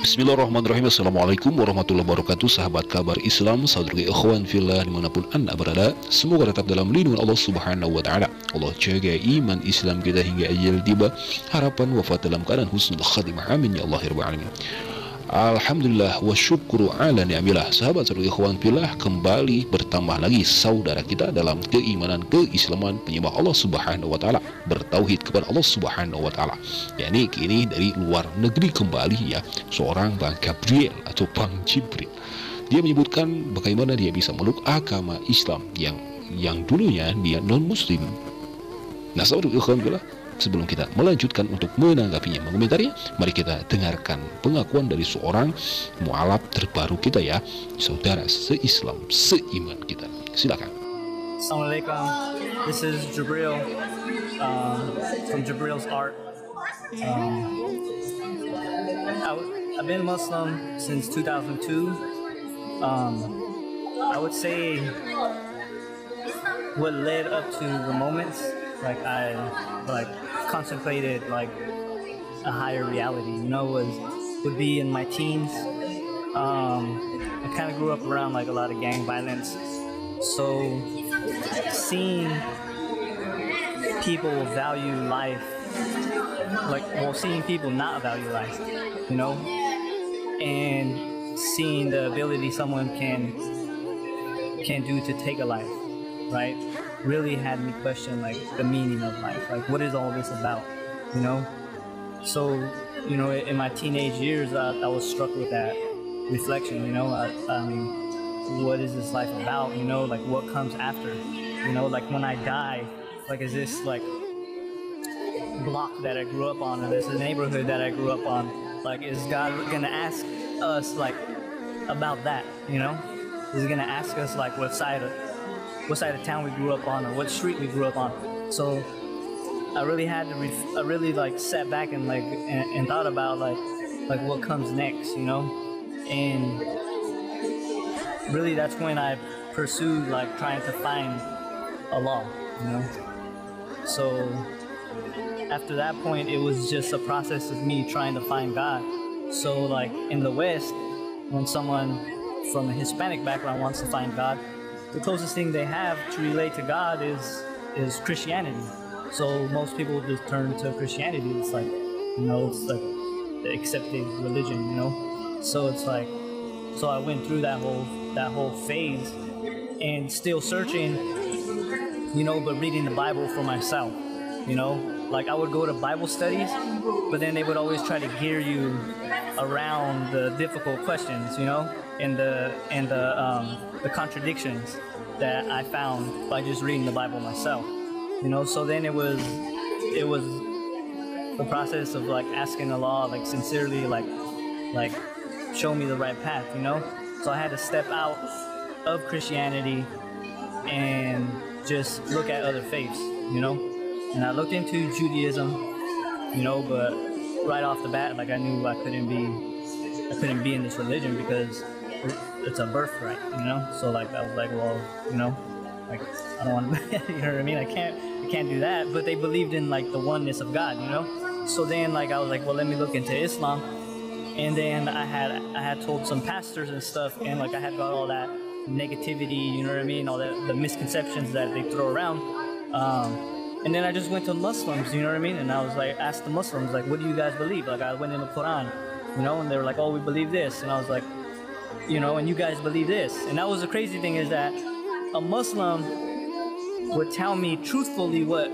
Bismillahirrahmanirrahim. Assalamualaikum warahmatullahi wabarakatuh. Sahabat kabar Islam, saudara ikhwan fillah dimanapun anda berada, semoga tetap dalam lindungan Allah subhanahu wa ta'ala. Allah jaga iman Islam kita hingga ajal tiba, harapan wafat dalam keadaan husnul khatimah, amin ya Allah ya rabbal alamin. Alhamdulillah wa syukru ala ni'amillah. Sahabat saudara ikhwan fillah, kembali bertambah lagi saudara kita dalam keimanan keislaman, penyembah Allah subhanahu wa ta'ala, bertauhid kepada Allah subhanahu wa ta'ala. Yani kini dari luar negeri kembali ya, seorang Bang Gabriel atau Bang Jibril. Dia menyebutkan bagaimana dia bisa meluk agama Islam yang dulunya dia non muslim. Nah saudara ikhwan fillah, sebelum kita melanjutkan untuk menanggapinya, mengomentarinya, mari kita dengarkan pengakuan dari seorang mualaf terbaru kita ya, saudara se-Islam, seiman kita. Silakan. Assalamualaikum. This is Jibril from Jibril's Art. I've been Muslim since 2002. I would say what led up to the moments I contemplated a higher reality, would be in my teens. I kind of grew up around a lot of gang violence, so seeing people value life, seeing people not value life, and seeing the ability someone can do to take a life, right? Really had me question the meaning of life, what is all this about, So, in my teenage years, I was struck with that reflection, what is this life about, what comes after, when I die, is this block that I grew up on, or this neighborhood that I grew up on, is God gonna ask us about that, is he gonna ask us what side of town we grew up on, or what street we grew up on? So I really had to sat back and and thought about what comes next, and really that's when I pursued trying to find Allah, So after that point, it was just a process of me trying to find God. So in the West, when someone from a Hispanic background wants to find God, the closest thing they have to relate to God is Christianity. So most people just turn to Christianity. It's it's the accepted religion, So it's so I went through that whole phase and still searching, but reading the Bible for myself, I would go to Bible studies, but then they would always try to gear you around the difficult questions, and the contradictions that I found by just reading the Bible myself, So then it was the process of asking Allah sincerely, show me the right path, So I had to step out of Christianity and just look at other faiths, And I looked into Judaism, but right off the bat, I knew I couldn't be in this religion because it's a birthright, So I was well, I don't want to, you know what I mean? I can't do that. But they believed in the oneness of God, So then I was well, let me look into Islam, and then I had told some pastors and stuff, and I had got all that negativity, you know what I mean? All the misconceptions that they throw around. And then I just went to Muslims, you know what I mean? And I was asked the Muslims, what do you guys believe? I went in the Quran, and they were oh, we believe this. And I was and you guys believe this. And that was the crazy thing, is that a Muslim would tell me truthfully what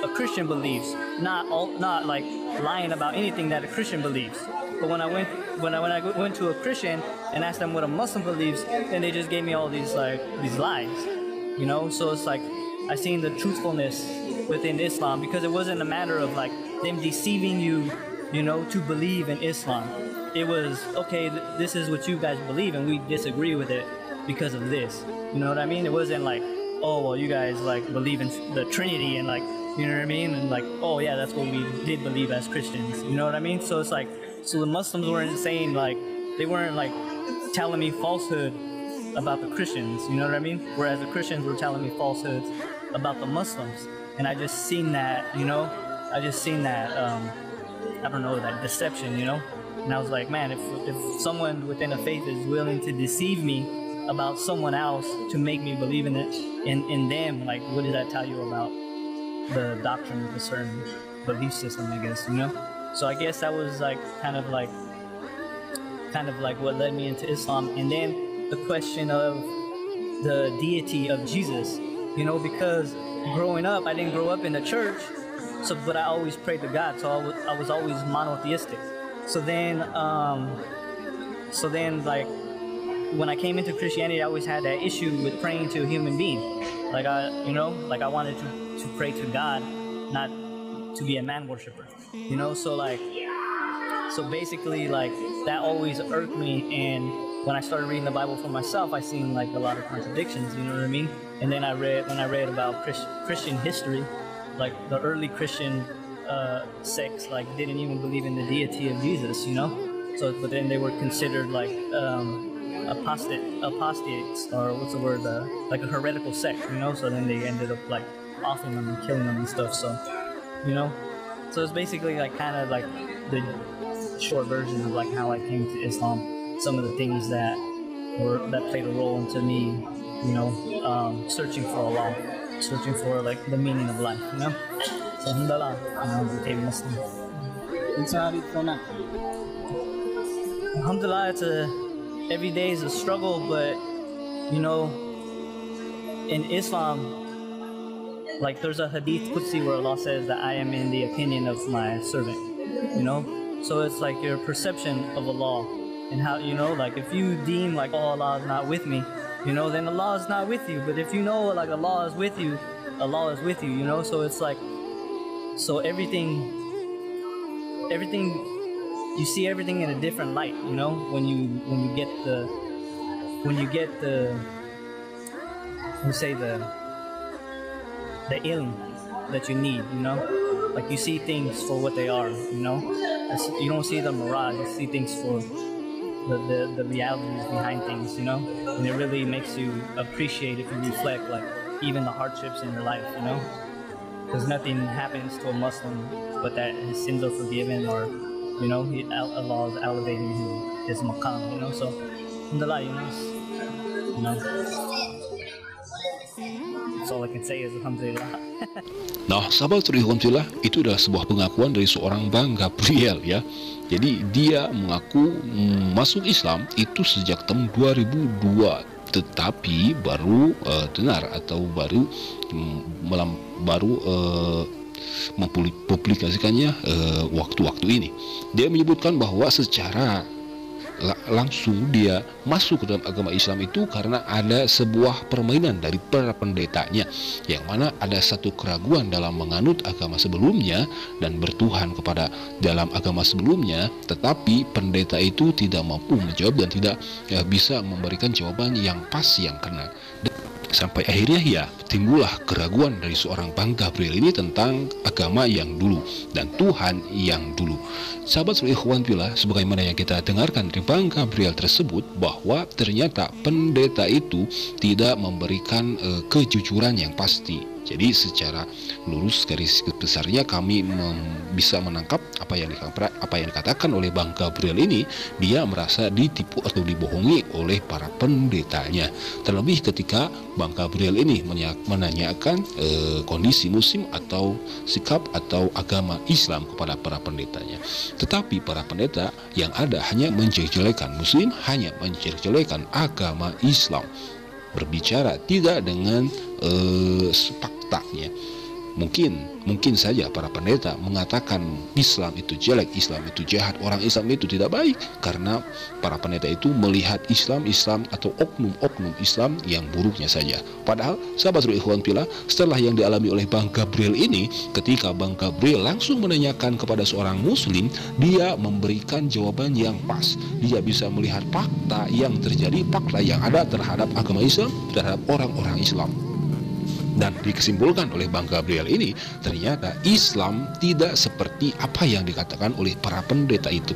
a Christian believes, not lying about anything that a Christian believes. But when I went to a Christian and asked them what a Muslim believes, then they just gave me all these lies, So it's I seen the truthfulness within Islam, because it wasn't a matter of them deceiving you, to believe in Islam. It was, okay, this is what you guys believe, and we disagree with it because of this. You know what I mean? It wasn't oh, well, you guys believe in the Trinity, and you know what I mean? And oh yeah, that's what we did believe as Christians. You know what I mean? So it's so the Muslims weren't saying they weren't telling me falsehood about the Christians. You know what I mean? Whereas the Christians were telling me falsehoods about the Muslims, and I just seen that, I don't know, that deception, And I was like, man, if someone within a faith is willing to deceive me about someone else to make me believe in it, in them, like, what does that tell you about the doctrine of a certain belief system, I guess, you know? So I guess that was like kind of like what led me into Islam. And then the question of the deity of Jesus, you know, because growing up, I didn't grow up in the church, but I always prayed to God, so I was always monotheistic. So then like when I came into Christianity, I always had that issue with praying to a human being. Like I wanted to pray to God, not to be a man worshiper, you know? So basically, like, that always irked me. And when I started reading the Bible for myself, I seen like a lot of contradictions, you know what I mean? And then when I read about Christian history, like the early Christian sects, like, didn't even believe in the deity of Jesus, you know? So, but then they were considered like apostates, or what's the word? Like a heretical sect, you know? So then they ended up like offing them and killing them and stuff. So, you know, so it's basically like kind of like the short version of like how I came to Islam. Some of the things that played a role into me, you know, searching for Allah, searching for like the meaning of life, you know. So Alhamdulillah, I became Muslim. Alhamdulillah, every day is a struggle, but you know, in Islam, like, there's a hadith Qudsi where Allah says that I am in the opinion of my servant, you know? So it's like your perception of Allah, and how, you know, like, if you deem like, oh, Allah is not with me, you know, then Allah is not with you. But if you know like Allah is with you, Allah is with you, you know? So it's like, so everything, you see everything in a different light, you know, when you get the ilm that you need, you know, like, you see things for what they are, you know. You don't see the mirage, you see things for the realities behind things, you know. And it really makes you appreciate, if you reflect, like, even the hardships in your life, you know, because nothing happens to a Muslim but that his sins are forgiven, or, you know, Allah is elevating his maqam, you know. So alhamdulillah, you know, that's all I can say is alhamdulillah. Nah, sahabat Alhamdulillah, itu adalah sebuah pengakuan dari seorang Bang Gabriel, ya. Jadi dia mengaku masuk Islam itu sejak tahun 2002, tetapi baru dengar atau baru mempublikasikannya waktu-waktu ini. Dia menyebutkan bahwa secara langsung dia masuk ke dalam agama Islam itu karena ada sebuah permainan dari para pendetanya, yang mana ada satu keraguan dalam menganut agama sebelumnya dan bertuhan kepada dalam agama sebelumnya, tetapi pendeta itu tidak mampu menjawab dan tidak bisa memberikan jawaban yang pas, yang kena. Sampai akhirnya ya timbullah keraguan dari seorang Bang Gabriel ini tentang agama yang dulu dan Tuhan yang dulu. Sahabat ikhwan fillah, sebagaimana yang kita dengarkan dari Bang Gabriel tersebut, bahwa ternyata pendeta itu tidak memberikan kejujuran yang pasti. Jadi secara lurus garis besarnya kami bisa menangkap apa yang dikatakan oleh Bang Gabriel ini. Dia merasa ditipu atau dibohongi oleh para pendetanya. Terlebih ketika Bang Gabriel ini menanyakan kondisi muslim atau sikap atau agama Islam kepada para pendetanya. Tetapi para pendeta yang ada hanya menjelek-jelekan muslim, hanya menjelek-jelekan agama Islam, berbicara tidak dengan faktanya. Mungkin saja para pendeta mengatakan Islam itu jelek, Islam itu jahat, orang Islam itu tidak baik, karena para pendeta itu melihat Islam atau oknum-oknum Islam yang buruknya saja. Padahal sahabat ikhwan fillah, setelah yang dialami oleh Bang Gabriel ini, ketika Bang Gabriel langsung menanyakan kepada seorang muslim, dia memberikan jawaban yang pas. Dia bisa melihat fakta yang terjadi, fakta yang ada terhadap agama Islam, terhadap orang-orang Islam. Dan dikesimpulankan oleh Bang Gabriel ini, ternyata Islam tidak seperti apa yang dikatakan oleh para pendeta itu.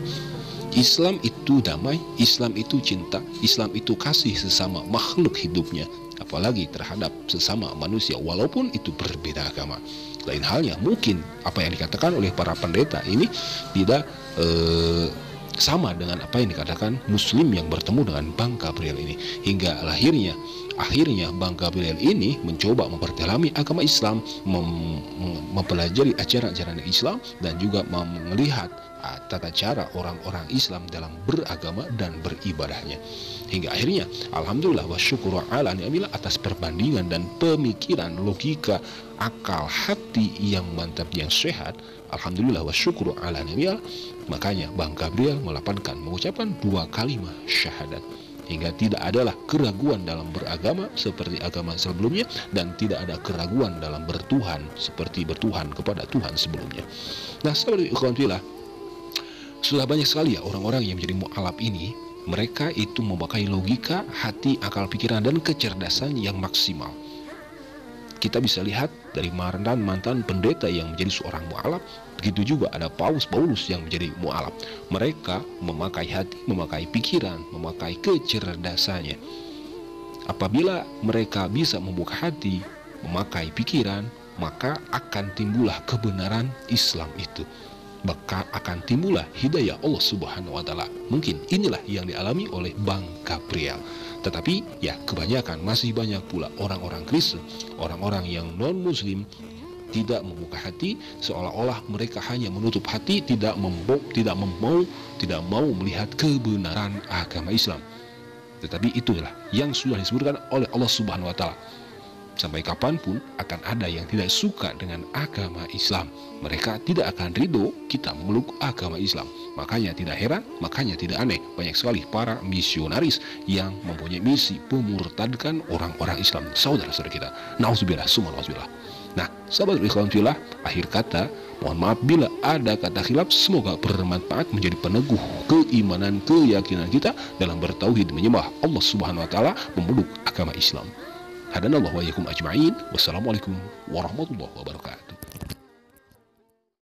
Islam itu damai, Islam itu cinta, Islam itu kasih sesama makhluk hidupnya, apalagi terhadap sesama manusia, walaupun itu berbeda agama. Lain halnya, mungkin apa yang dikatakan oleh para pendeta ini tidak sama dengan apa yang dikatakan Muslim yang bertemu dengan Bang Gabriel ini. Hingga akhirnya Bang Gabriel ini mencoba memperdalam agama Islam, mempelajari ajaran-ajaran Islam, dan juga melihat tata cara orang-orang Islam dalam beragama dan beribadahnya. Hingga akhirnya alhamdulillah wa syukru ala ni'amillah, atas perbandingan dan pemikiran, logika, akal, hati yang mantap, yang sehat, alhamdulillah wa syukru ala ni'amillah, makanya Bang Gabriel mengucapkan 2 kalimat syahadat. Hingga tidak adalah keraguan dalam beragama seperti agama sebelumnya, dan tidak ada keraguan dalam bertuhan seperti bertuhan kepada Tuhan sebelumnya. Nah, sahabat ikhwan fillah, sudah banyak sekali ya orang-orang yang menjadi mu'alaf ini. Mereka itu memakai logika, hati, akal, pikiran, dan kecerdasan yang maksimal. Kita bisa lihat dari mantan pendeta yang menjadi seorang mu'alaf. Begitu juga ada Paulus yang menjadi mu'alaf. Mereka memakai hati, memakai pikiran, memakai kecerdasannya. Apabila mereka bisa membuka hati, memakai pikiran, maka akan timbullah kebenaran Islam itu. Maka akan timbullah hidayah Allah Subhanahu wa Ta'ala. Mungkin inilah yang dialami oleh Bang Gabriel. Tetapi ya, kebanyakan masih banyak pula orang-orang Kristen, orang-orang yang non-Muslim, tidak membuka hati, seolah-olah mereka hanya menutup hati, tidak mau melihat kebenaran agama Islam. Tetapi itulah yang sudah disebutkan oleh Allah Subhanahu wa Ta'ala. Sampai kapanpun akan ada yang tidak suka dengan agama Islam. Mereka tidak akan ridho kita memeluk agama Islam. Makanya tidak heran, makanya tidak aneh, banyak sekali para misionaris yang mempunyai misi pemurtadkan orang-orang Islam, saudara-saudara kita. Nauzubillah, summa nauzubillah. Nah, sahabat ikhwan fillah, akhir kata, mohon maaf bila ada kata khilaf. Semoga bermanfaat, menjadi peneguh keimanan, keyakinan kita dalam bertauhid, menyembah Allah Subhanahu wa Ta'ala, memeluk agama Islam. Hadanallahu wa iyyakum ajma'in. Wassalamualaikum warahmatullahi wabarakatuh.